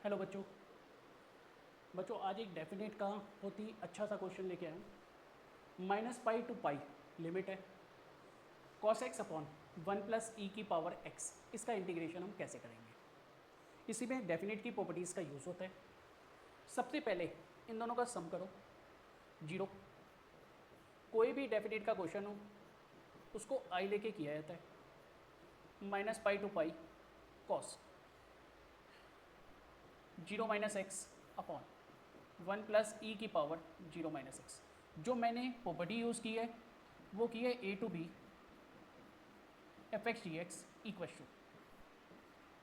Hello बच्चों। आज एक डेफिनेट का बहुत ही अच्छा सा क्वेश्चन लेके आया हूँ। -पाई टू पाई लिमिट है cos x upon 1 plus e की पावर x। इसका इंटीग्रेशन हम कैसे करेंगे? इसी में डेफिनेट की प्रॉपर्टीज़ का यूज़ होता है। सबसे पहले इन दोनों का सम करो, 0। कोई भी डेफिनेट का क्वेश्चन हो उसको आई लेके किया जाता है। -Pi to pi cos 0 minus x upon 1 plus e की पावर 0 माइनस एक्स। जो मैंने प्रॉपर्टी यूज़ की है वो की है A to B f x d x equal to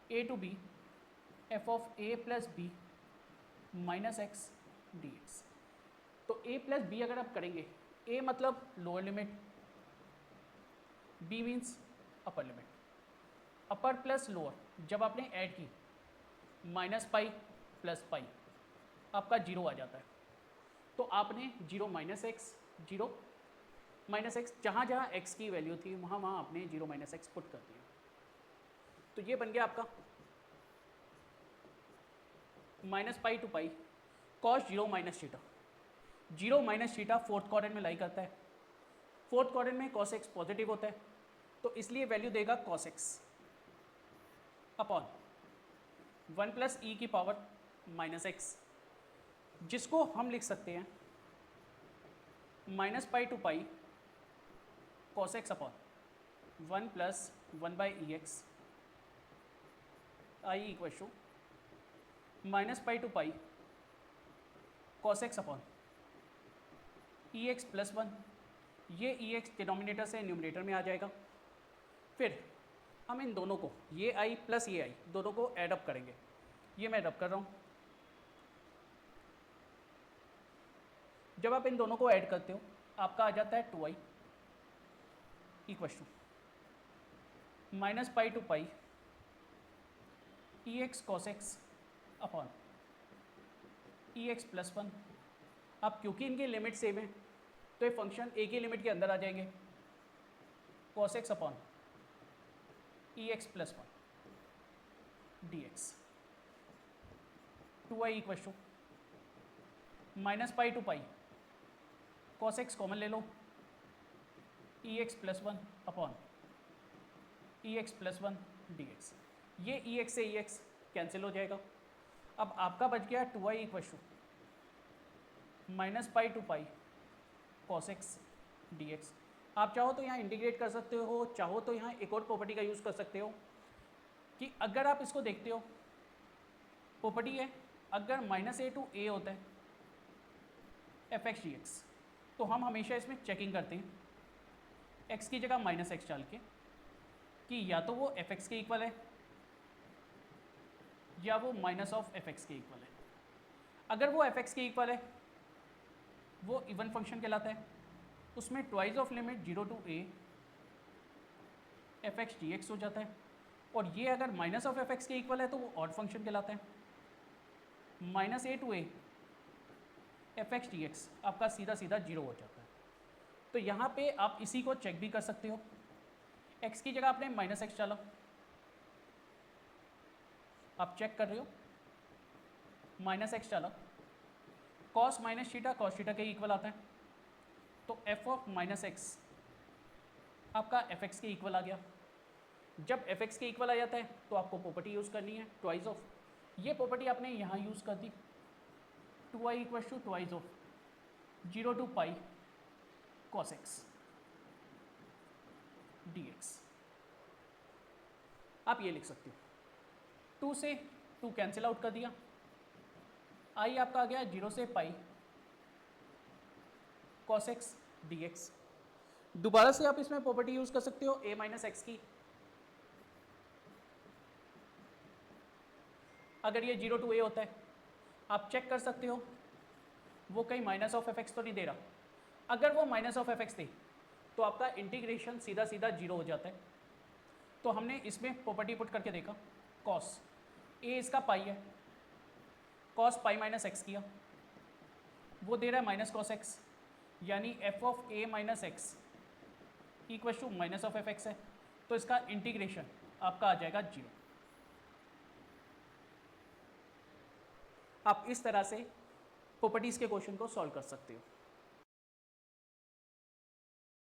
A to B f of A plus B minus x d x. तो A plus B अगर आप करेंगे, ए मतलब lower limit, B means upper limit. Upper plus lower जब आपने add की, -pi plus pi आपका 0 आ जाता है। तो आपने 0 माइनस एक्स, 0 माइनस एक्स, जहाँ जहाँ एक्स की वैल्यू थी वहाँ वहाँ आपने 0 माइनस एक्स पुट कर दिया। तो ये बन गया आपका -pi to pi cos 0 minus theta. 0 minus theta fourth quadrant में लाई करता है। फोर्थ क्वाड्रेंट में कॉस एक्स पॉजिटिव होता है, तो इसलिए वैल्यू देगा cos x upon 1 plus e की पावर माइनस एक्स, जिसको हम लिख सकते हैं -pi to pi cos x upon 1 plus 1 by e x I equal to -pi to pi cos x upon e x plus 1। ये e x denominator से numerator में आ जाएगा। फिर हम इन दोनों को, ये आई प्लस ये आई, दोनों को ऐड अप करेंगे। ये मैं रब कर रहा हूँ। जब आप इन दोनों को ऐड करते हो आपका आ जाता है 2i equal to -pi to pi e x cos x upon e x plus 1। अब क्योंकि इनकी लिमिट सेम है तो ये फंक्शन एक ही लिमिट के अंदर आ जाएंगे, cos x upon e x plus 1 d x. 2i equal to -pi to pi cos x common ले लो, e x plus 1 upon e x plus 1 d x. ये ई एक्स से ई एक्स कैंसिल हो जाएगा। अब आपका बच गया 2i equal to -pi to pi cos x d x. आप चाहो तो यहाँ इंटीग्रेट कर सकते हो, चाहो तो यहाँ एक और प्रॉपर्टी का यूज़ कर सकते हो कि अगर आप इसको देखते हो, प्रॉपर्टी है अगर -a टू a होता है एफ एक्स डी एक्स, तो हम हमेशा इसमें चेकिंग करते हैं x की जगह -x डाल के कि या तो वो एफ एक्स के इक्वल है या वो माइनस ऑफ एफ एक्स के इक्वल है। अगर वो एफ एक्स के इक्वल है वो इवन फंक्शन कहलाता है, उसमें twice of limit 0 to a f x d x हो जाता है। और ये अगर माइनस ऑफ एफ एक्स के इक्वल है तो वो ऑड फंक्शन कहलाता है, -a to a f x d x आपका सीधा सीधा 0 हो जाता है। तो यहाँ पे आप इसी को चेक भी कर सकते हो। x की जगह आपने -x डाला, आप चेक कर रहे हो, -x डाला, cos minus theta cos theta के इक्वल आता है, तो f ऑफ -x आपका fx के इक्वल आ गया। जब fx के इक्वल आ जाता है तो आपको प्रॉपर्टी यूज़ करनी है ट्वाइस ऑफ। ये प्रॉपर्टी आपने यहाँ यूज़ कर दी, 2i equal to twice of 0 to pi cos x dx। आप ये लिख सकते हो, 2 से 2 कैंसिल आउट कर दिया, i आपका आ गया 0 से पाई cos x dx। दोबारा से आप इसमें प्रॉपर्टी यूज़ कर सकते हो a माइनस एक्स की। अगर ये 0 टू a होता है आप चेक कर सकते हो वो कहीं माइनस ऑफ एफ एक्स तो नहीं दे रहा। अगर वो माइनस ऑफ एफ एक्स थी तो आपका इंटीग्रेशन सीधा सीधा 0 हो जाता है। तो हमने इसमें प्रॉपर्टी पुट करके देखा, कॉस ए इसका पाई है, कॉस पाई माइनस एक्स किया, वो दे रहा है माइनस कॉस एक्स, यानी f of a minus x equal to minus of f x है। तो इसका इंटीग्रेशन आपका आ जाएगा 0। आप इस तरह से प्रॉपर्टीज़ के क्वेश्चन को सॉल्व कर सकते हो।